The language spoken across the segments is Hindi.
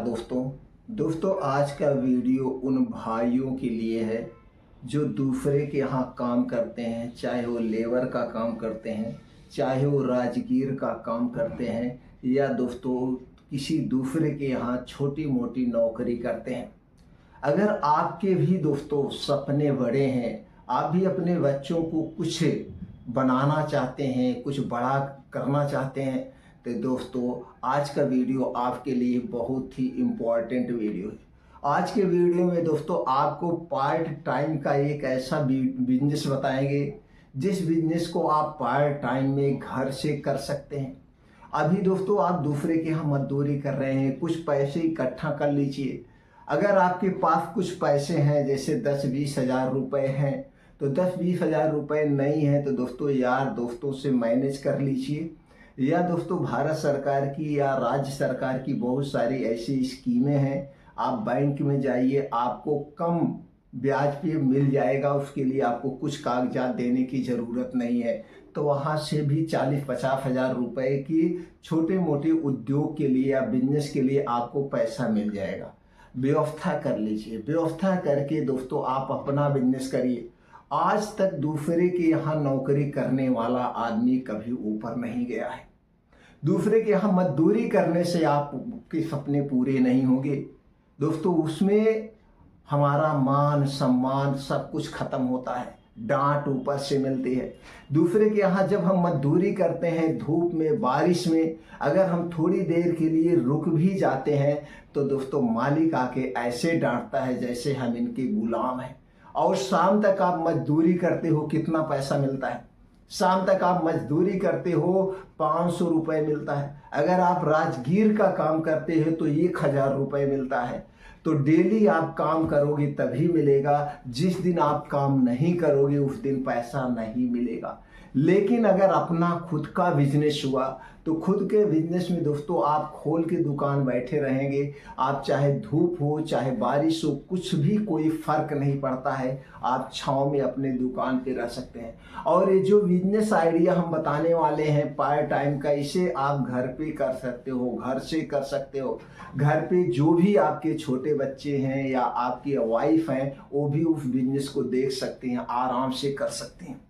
दोस्तों आज का वीडियो उन भाइयों के लिए है जो दूसरे के यहाँ काम करते हैं, चाहे वो लेबर का काम करते हैं, चाहे वो राजगीर का काम करते हैं, या दोस्तों किसी दूसरे के यहाँ छोटी मोटी नौकरी करते हैं। अगर आपके भी दोस्तों सपने बड़े हैं, आप भी अपने बच्चों को कुछ बनाना चाहते हैं, कुछ बड़ा करना चाहते हैं, तो दोस्तों आज का वीडियो आपके लिए बहुत ही इम्पोर्टेंट वीडियो है। आज के वीडियो में दोस्तों आपको पार्ट टाइम का एक ऐसा बिजनेस बताएंगे जिस बिजनेस को आप पार्ट टाइम में घर से कर सकते हैं। अभी दोस्तों आप दूसरे के यहाँ मजदूरी कर रहे हैं, कुछ पैसे इकट्ठा कर लीजिए। अगर आपके पास कुछ पैसे हैं, जैसे 10-20 हज़ार रुपये हैं, तो 10-20 हज़ार रुपये नहीं है तो दोस्तों यार दोस्तों से मैनेज कर लीजिए, या दोस्तों भारत सरकार की या राज्य सरकार की बहुत सारी ऐसी स्कीमें हैं। आप बैंक में जाइए, आपको कम ब्याज पे मिल जाएगा, उसके लिए आपको कुछ कागजात देने की ज़रूरत नहीं है। तो वहाँ से भी 40-50 हज़ार रुपये की छोटे मोटे उद्योग के लिए या बिजनेस के लिए आपको पैसा मिल जाएगा। व्यवस्था कर लीजिए, व्यवस्था करके दोस्तों आप अपना बिजनेस करिए। आज तक दूसरे के यहाँ नौकरी करने वाला आदमी कभी ऊपर नहीं गया है। दूसरे के यहाँ मजदूरी करने से आपके सपने पूरे नहीं होंगे दोस्तों। उसमें हमारा मान सम्मान सब कुछ खत्म होता है, डांट ऊपर से मिलती है। दूसरे के यहाँ जब हम मजदूरी करते हैं, धूप में बारिश में अगर हम थोड़ी देर के लिए रुक भी जाते हैं तो दोस्तों मालिक आके ऐसे डांटता है जैसे हम इनके गुलाम हैं। और शाम तक आप मजदूरी करते हो, कितना पैसा मिलता है? शाम तक आप मजदूरी करते हो, 500 रुपये मिलता है। अगर आप राजगीर का काम करते हो तो 1000 रुपये मिलता है। तो डेली आप काम करोगे तभी मिलेगा, जिस दिन आप काम नहीं करोगे उस दिन पैसा नहीं मिलेगा। लेकिन अगर अपना खुद का बिजनेस हुआ तो खुद के बिजनेस में दोस्तों आप खोल के दुकान बैठे रहेंगे, आप चाहे धूप हो चाहे बारिश हो, कुछ भी कोई फर्क नहीं पड़ता है, आप छांव में अपने दुकान पे रह सकते हैं। और ये जो बिजनेस आइडिया हम बताने वाले हैं पार्ट टाइम का, इसे आप घर पे कर सकते हो, घर से कर सकते हो। घर पे जो भी आपके छोटे बच्चे हैं या आपकी वाइफ हैं वो भी उस बिजनेस को देख सकते हैं, आराम से कर सकते हैं,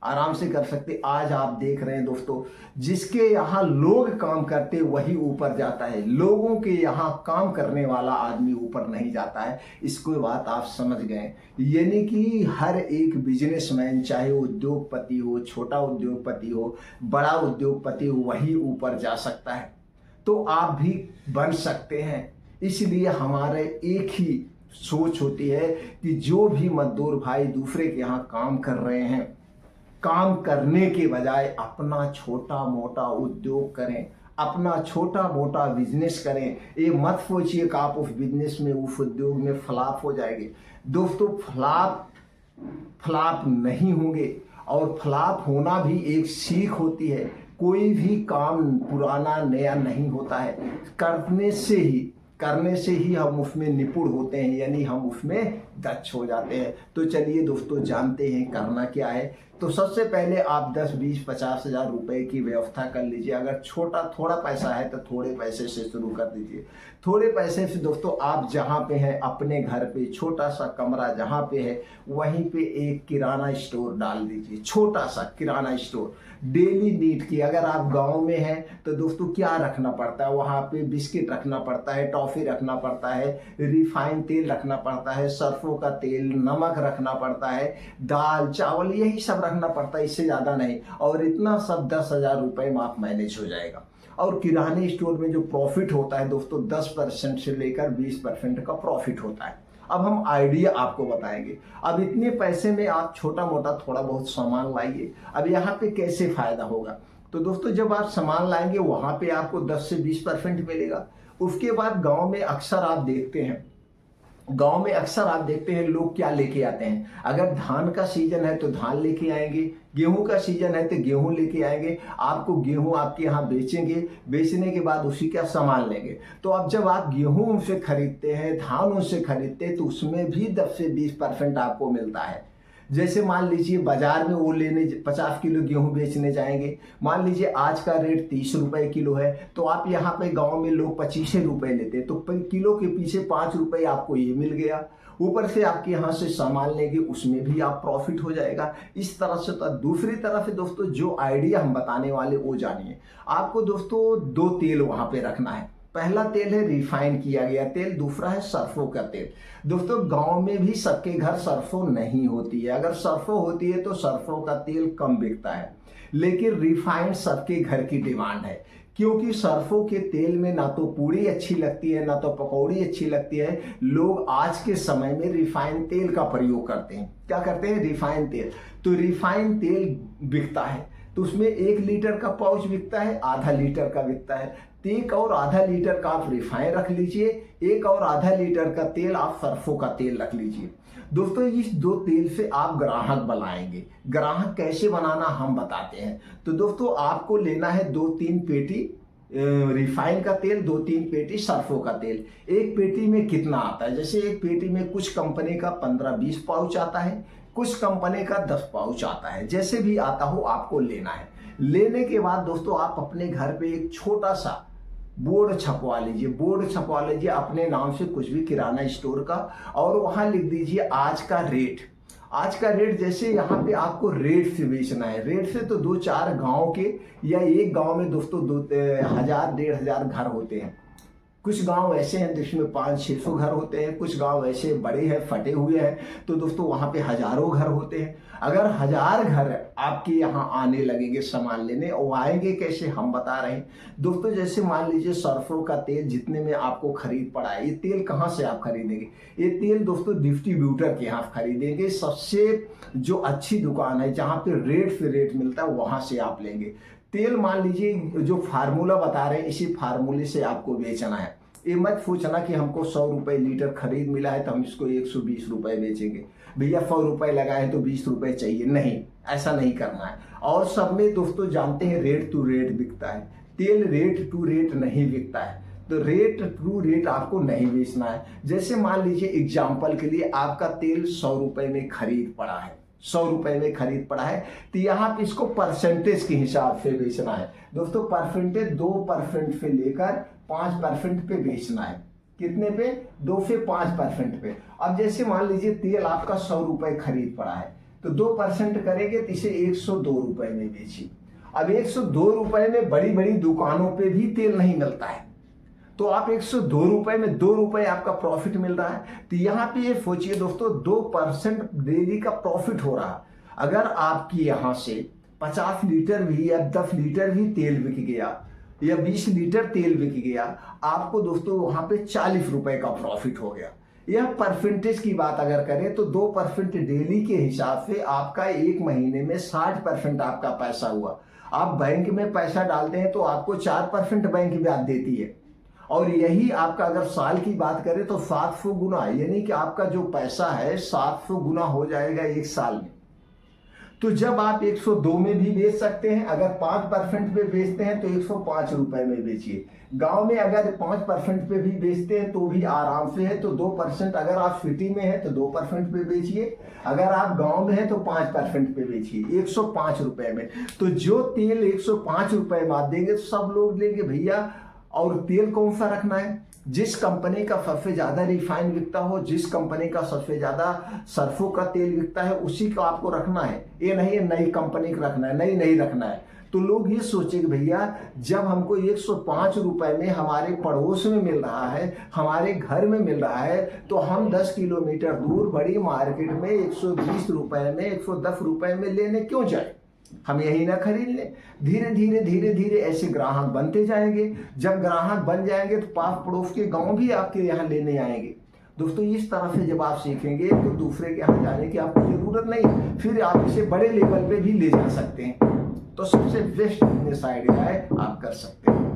आराम से कर सकते। आज आप देख रहे हैं दोस्तों, जिसके यहाँ लोग काम करते वही ऊपर जाता है, लोगों के यहाँ काम करने वाला आदमी ऊपर नहीं जाता है। इसको बात आप समझ गए। यानी कि हर एक बिजनेसमैन, चाहे उद्योगपति हो, छोटा उद्योगपति हो, बड़ा उद्योगपति हो, वही ऊपर जा सकता है। तो आप भी बन सकते हैं। इसलिए हमारे एक ही सोच होती है कि जो भी मजदूर भाई दूसरे के यहाँ काम कर रहे हैं, काम करने के बजाय अपना छोटा मोटा उद्योग करें, अपना छोटा मोटा बिजनेस करें। ये मत सोचिए कि आप उस बिजनेस में, उस उद्योग में फ्लॉप हो जाएंगे। दोस्तों फ्लॉप नहीं होंगे, और फ्लॉप होना भी एक सीख होती है। कोई भी काम पुराना नया नहीं होता है, करने से ही हम उसमें निपुण होते हैं, यानी हम उसमें दक्ष हो जाते हैं। तो चलिए दोस्तों जानते हैं करना क्या है। तो सबसे पहले आप 10-20-50 हज़ार रुपये की व्यवस्था कर लीजिए। अगर थोड़ा पैसा है तो थोड़े पैसे से शुरू कर दीजिए। थोड़े पैसे से दोस्तों आप जहाँ पे हैं अपने घर पे छोटा सा कमरा जहाँ पे है वहीं पे एक किराना स्टोर डाल दीजिए, छोटा सा किराना स्टोर डेली नीड की। अगर आप गांव में हैं तो दोस्तों क्या रखना पड़ता है, वहाँ पे बिस्किट रखना पड़ता है, टॉफ़ी रखना पड़ता है, रिफाइंड तेल रखना पड़ता है, सरसों का तेल, नमक रखना पड़ता है, दाल चावल यही सब रखना पड़ता है, इससे ज़्यादा नहीं। और इतना सब 10 हज़ार रुपये में आप मैनेज हो जाएगा। और किराने स्टोर में जो प्रॉफिट होता है दोस्तों 10% से लेकर 20% का प्रॉफिट होता है। अब हम आइडिया आपको बताएंगे। अब इतने पैसे में आप छोटा मोटा थोड़ा बहुत सामान लाइए। अब यहाँ पे कैसे फायदा होगा, तो दोस्तों जब आप सामान लाएंगे वहाँ पे आपको 10 से 20% मिलेगा। उसके बाद गांव में अक्सर आप देखते हैं लोग क्या लेके आते हैं। अगर धान का सीजन है तो धान लेके आएंगे, गेहूं का सीजन है तो गेहूं लेके आएंगे। आपको गेहूं आपके यहाँ बेचेंगे, बेचने के बाद उसी का सामान लेंगे। तो अब जब आप गेहूं उनसे खरीदते हैं, धान उनसे खरीदते हैं, तो उसमें भी 10 से 20% आपको मिलता है। जैसे मान लीजिए बाजार में वो लेने 50 किलो गेहूं बेचने जाएंगे, मान लीजिए आज का रेट 30 रुपए किलो है, तो आप यहाँ पे गांव में लोग 25 रुपए लेते हैं, तो किलो के पीछे 5 रुपए आपको ये मिल गया, ऊपर से आपके यहाँ से सामान लेंगे उसमें भी आप प्रॉफिट हो जाएगा। इस तरह से तो दूसरी तरफ है दोस्तों, जो आइडिया हम बताने वाले वो जानिए। आपको दोस्तों 2 तेल वहां पे रखना है। पहला तेल है रिफाइन किया गया तेल, दूसरा है सरसों का तेल। दोस्तों गांव में भी सबके घर सरसों नहीं होती है, अगर सरसों होती है तो सरसों का तेल कम बिकता है, लेकिन रिफाइंड सबके घर की डिमांड है, क्योंकि सरसों के तेल में ना तो पूड़ी अच्छी लगती है ना तो पकौड़ी अच्छी लगती है। लोग आज के समय में रिफाइंड तेल का प्रयोग करते हैं। क्या करते हैं? रिफाइंड तेल। तो रिफाइंड तेल बिकता है, तो उसमें 1 लीटर का पाउच बिकता है, आधा लीटर का बिकता है। 1 और आधा लीटर का आप रिफाइन रख लीजिए, 1 और आधा लीटर का तेल आप सरसों का तेल रख लीजिए। दोस्तों इस 2 तेल से आप ग्राहक बनाएंगे। ग्राहक कैसे बनाना हम बताते हैं। तो दोस्तों आपको लेना है 2-3 पेटी रिफाइन का तेल, 2-3 पेटी सरसों का तेल। एक पेटी में कितना आता है? जैसे एक पेटी में कुछ कंपनी का 15-20 पाउच आता है, कुछ कंपनी का 10 पाउच आता है, जैसे भी आता हो आपको लेना है। लेने के बाद दोस्तों आप अपने घर पे एक छोटा सा बोर्ड छपवा लीजिए, अपने नाम से कुछ भी किराना स्टोर का, और वहां लिख दीजिए आज का रेट। आज का रेट जैसे यहाँ पे आपको रेट से बेचना है, रेट से तो 2-4 गांव के या एक गांव में दोस्तों 1000-1500 घर होते हैं। कुछ गांव ऐसे हैं जिसमें 500-600 घर होते हैं, कुछ गांव ऐसे बड़े हैं फटे हुए हैं, तो दोस्तों वहां पे हजारों घर होते हैं। अगर 1000 घर आपके यहाँ आने लगेंगे सामान लेने, और आएंगे कैसे हम बता रहे हैं दोस्तों। जैसे मान लीजिए सरसों का तेल जितने में आपको खरीद पड़ा है, ये तेल कहाँ से आप खरीदेंगे? ये तेल दोस्तों डिस्ट्रीब्यूटर के यहाँ खरीदेंगे, सबसे जो अच्छी दुकान है जहाँ पे रेट से रेट मिलता है वहां से आप लेंगे तेल। मान लीजिए जो फार्मूला बता रहे हैं, इसी फार्मूले से आपको बेचना है। ये मत सोचना कि हमको 100 रुपए लीटर खरीद मिला है तो हम इसको 120 रुपए बेचेंगे, भैया 100 रुपए लगाए तो 20 रुपए चाहिए, नहीं, ऐसा नहीं करना है। और सब में दोस्तों जानते हैं रेट टू रेट बिकता है तेल, रेट टू रेट नहीं बिकता है, तो रेट टू रेट आपको नहीं बेचना है। जैसे मान लीजिए एग्जाम्पल के लिए आपका तेल 100 रुपए में खरीद पड़ा है, 100 रुपए में खरीद पड़ा है, तो यहाँ पे इसको परसेंटेज के हिसाब से बेचना है दोस्तों। परसेंटेज 2% से लेकर 5% पे बेचना है। कितने पे? 2 से 5% पे। अब जैसे मान लीजिए तेल आपका 100 रुपए खरीद पड़ा है, तो 2% करेंगे तो इसे 102 रुपए में बेचिए। अब 102 रुपए में बड़ी बड़ी दुकानों पे भी तेल नहीं मिलता है, तो आप 102 रुपए में 2 रुपए आपका प्रॉफिट मिल रहा है। तो यहाँ पे ये सोचिए दोस्तों 2% डेली का प्रॉफिट हो रहा है। अगर आपकी यहाँ से 50 लीटर भी या 10 लीटर भी तेल बिक गया या 20 लीटर तेल बिक गया, आपको दोस्तों वहां पे 40 रुपए का प्रॉफिट हो गया। यह परसेंटेज की बात अगर करें तो 2% डेली के हिसाब से आपका एक महीने में 60% आपका पैसा हुआ। आप बैंक में पैसा डालते हैं तो आपको 4% बैंक ब्याज देती है, और यही आपका अगर साल की बात करें तो 700 गुना, यानी कि आपका जो पैसा है 700 गुना हो जाएगा एक साल में। तो जब आप 102 में भी बेच सकते हैं, अगर 5% पे बेचते हैं तो 105 रुपए में बेचिए। गांव में अगर 5% पे भी बेचते हैं तो भी आराम से है, तो 2%, अगर आप सिटी में है तो 2% पे बेचिए, अगर आप गांव में है तो 5% पे बेचिए 105 रुपए में। तो जो तेल 105 रुपए में आप देंगे तो सब लोग लेंगे भैया। और तेल कौन सा रखना है? जिस कंपनी का सबसे ज्यादा रिफाइन बिकता हो, जिस कंपनी का सबसे ज्यादा सरसों का तेल बिकता है, उसी का आपको रखना है। ये नहीं नई कंपनी का रखना है, नहीं रखना है। तो लोग ये सोचेंगे भैया जब हमको 105 रुपए में हमारे पड़ोस में मिल रहा है, हमारे घर में मिल रहा है, तो हम 10 किलोमीटर दूर बड़ी मार्केट में 120 रुपए में 110 रुपए में लेने क्यों जाए? हम यही ना खरीद लें। धीरे धीरे ऐसे ग्राहक बनते जाएंगे। जब ग्राहक बन जाएंगे तो पास पड़ोस के गांव भी आपके यहाँ लेने आएंगे। दोस्तों इस तरह से जब आप सीखेंगे तो दूसरे के यहाँ जाने की आपको जरूरत नहीं, फिर आप इसे बड़े लेवल पे भी ले जा सकते हैं। तो सबसे बेस्ट बिजनेस आइडिया है, आप कर सकते हैं।